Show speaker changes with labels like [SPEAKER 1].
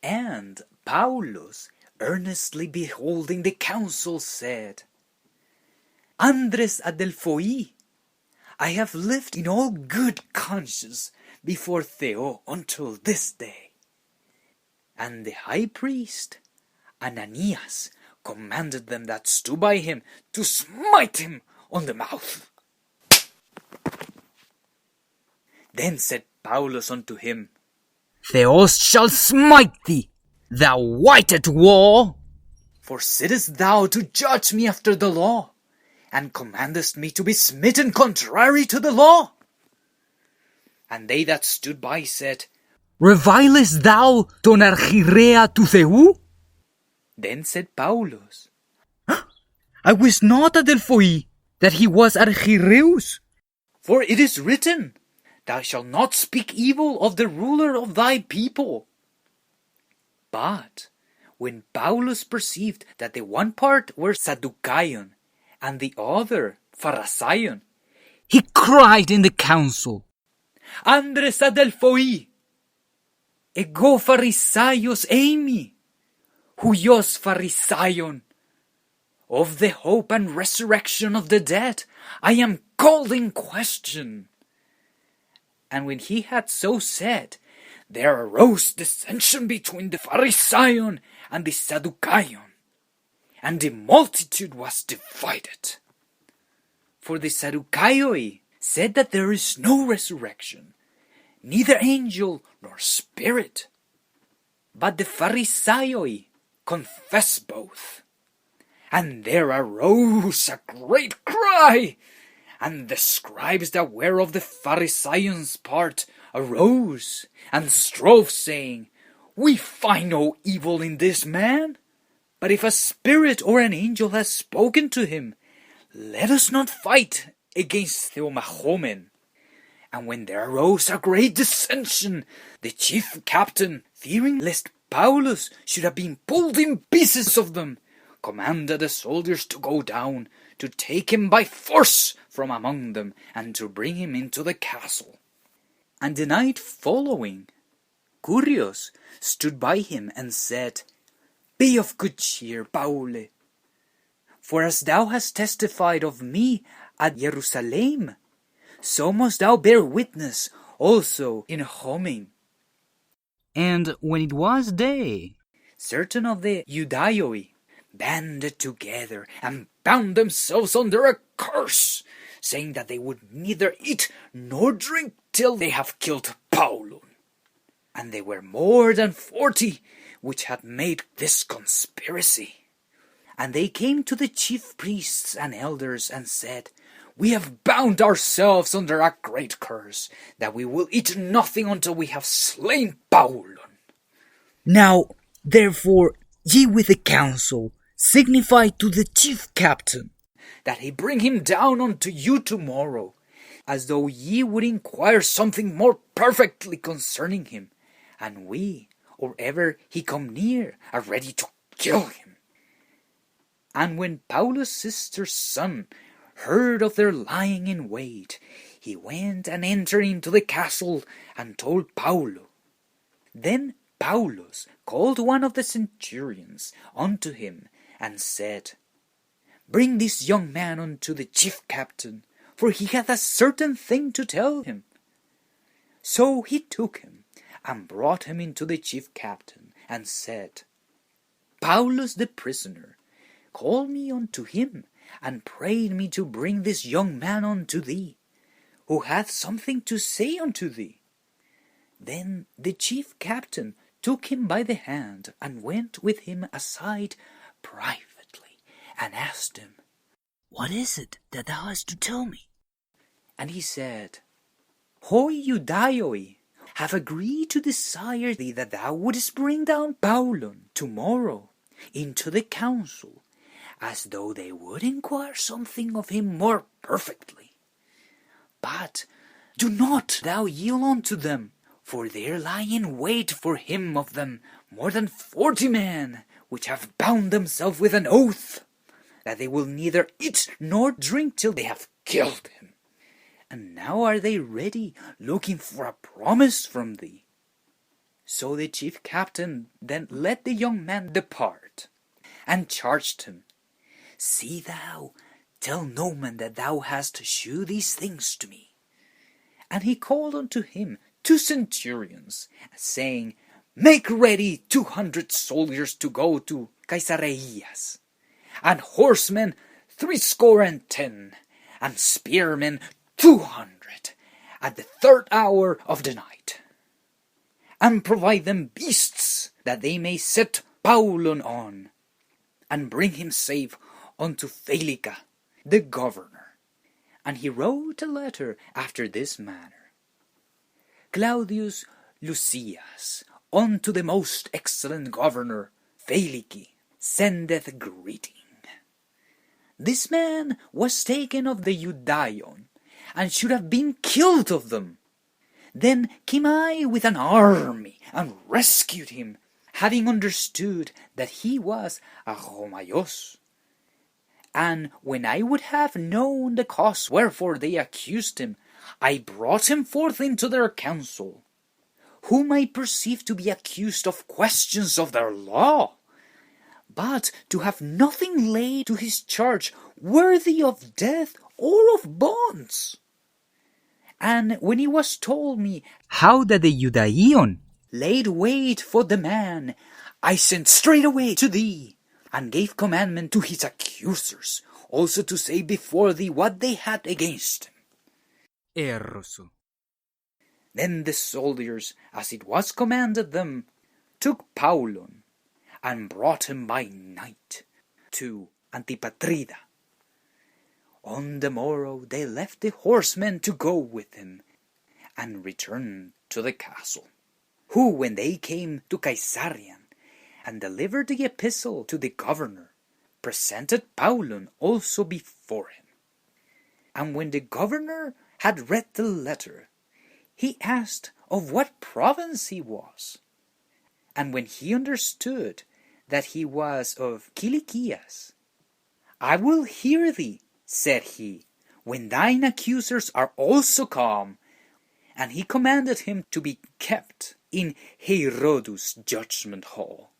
[SPEAKER 1] And Pαυλος, earnestly beholding the council, said, Andres Adelphoi, I have lived in all good conscience before Theo until this day. And the high priest, Ananias, commanded them that stood by him to smite him on the mouth. Then said Pαυλος unto him,
[SPEAKER 2] Theos shall smite thee, thou whited wall!
[SPEAKER 1] For sittest thou to judge me after the law, and commandest me to be smitten contrary to the law? And they that stood by said,
[SPEAKER 2] Revilest thou ton archirea to Theou?
[SPEAKER 1] Then said Pαυλος,
[SPEAKER 2] I wist not, Adelphoi, that he was archireus.
[SPEAKER 1] For it is written, Thou shalt not speak evil of the ruler of thy people. But when Pαυλος perceived that the one part were Sadducaean, and the other Pharisaion,
[SPEAKER 2] he cried in the council,
[SPEAKER 1] Andres Adelphoi, ego Pharisaios eimi, huios Pharisaion. Of the hope and resurrection of the dead I am called in question. And when he had so said, there arose dissension between the Pharisaion and the Sadducaeon, and the multitude was divided. For the Sadducaeoi said that there is no resurrection, neither angel nor spirit. But the Pharisaioi confess both. And there arose a great cry, and the scribes that were of the Pharisaeans' part arose and strove, saying, We find no evil in this man, but if a spirit or an angel has spoken to him, let us not fight against Theomachomen. And when there arose a great dissension, the chief captain, fearing lest Pαυλος should have been pulled in pieces of them, commanded the soldiers to go down, to take him by force from among them, and to bring him into the castle. And the night following, Curios stood by him and said, Be of good cheer, Pαυλε, for as thou hast testified of me at Jerusalem, so must thou bear witness also in Homen.
[SPEAKER 2] And when it was day,
[SPEAKER 1] certain of the Judaioi banded together and bound themselves under a curse, saying that they would neither eat nor drink till they have killed Pαυλον. And they were more than 40 which had made this conspiracy. And they came to the chief priests and elders and said, We have bound ourselves under a great curse, that we will eat nothing until we have slain Pαυλον.
[SPEAKER 2] Now, therefore, ye with the council, signify to the chief captain,
[SPEAKER 1] that he bring him down unto you tomorrow, as though ye would inquire something more perfectly concerning him, and we, or ever he come near, are ready to kill him. And when Pαυλος' sister's son heard of their lying in wait, he went and entered into the castle and told Pαυλο. Then Pαυλος called one of the centurions unto him, and said, Bring this young man unto the chief captain, for he hath a certain thing to tell him. So he took him, and brought him into the chief captain, and said, Pαυλος the prisoner called me unto him, and prayed me to bring this young man unto thee, who hath something to say unto thee. Then the chief captain took him by the hand, and went with him aside privately, and asked him,
[SPEAKER 2] What is it that thou hast to tell me?
[SPEAKER 1] And he said, Hoi Judaioi have agreed to desire thee that thou wouldest bring down Pαυλον tomorrow into the council, as though they would inquire something of him more perfectly. But do not thou yield unto them, for there lie in wait for him of them more than 40 men, which have bound themselves with an oath, that they will neither eat nor drink till they have killed him. And now are they ready, looking for a promise from thee. So the chief captain then let the young man depart, and charged him, See thou, tell no man that thou hast shewn these things to me. And he called unto him 2 centurions, saying, Make ready 200 soldiers to go to Caesarea, and horsemen 70, and spearmen 200, at the 3rd hour of the night. And provide them beasts, that they may set Pαυλον on, and bring him safe unto Felica, the governor. And he wrote a letter after this manner. Claudius Lucius, unto the most excellent governor, Felici, sendeth greeting. This man was taken of the Judaeon, and should have been killed of them. Then came I with an army, and rescued him, having understood that he was a Romaios. And when I would have known the cause wherefore they accused him, I brought him forth into their council, whom I perceived to be accused of questions of their law, but to have nothing laid to his charge worthy of death or of bonds. And when he was told me how that the Judaeon laid wait for the man, I sent straightway to thee, and gave commandment to his accusers, also to say before thee what they had against him. Then the soldiers, as it was commanded them, took Pαυλον, and brought him by night to Antipatrida. On the morrow they left the horsemen to go with him, and returned to the castle, who, when they came to Caesarea, and delivered the epistle to the governor, presented Pαυλον also before him. And when the governor had read the letter, he asked of what province he was. And when he understood that he was of Cilicia, I will hear thee, said he, when thine accusers are also come. And he commanded him to be kept in Herodus' judgment hall.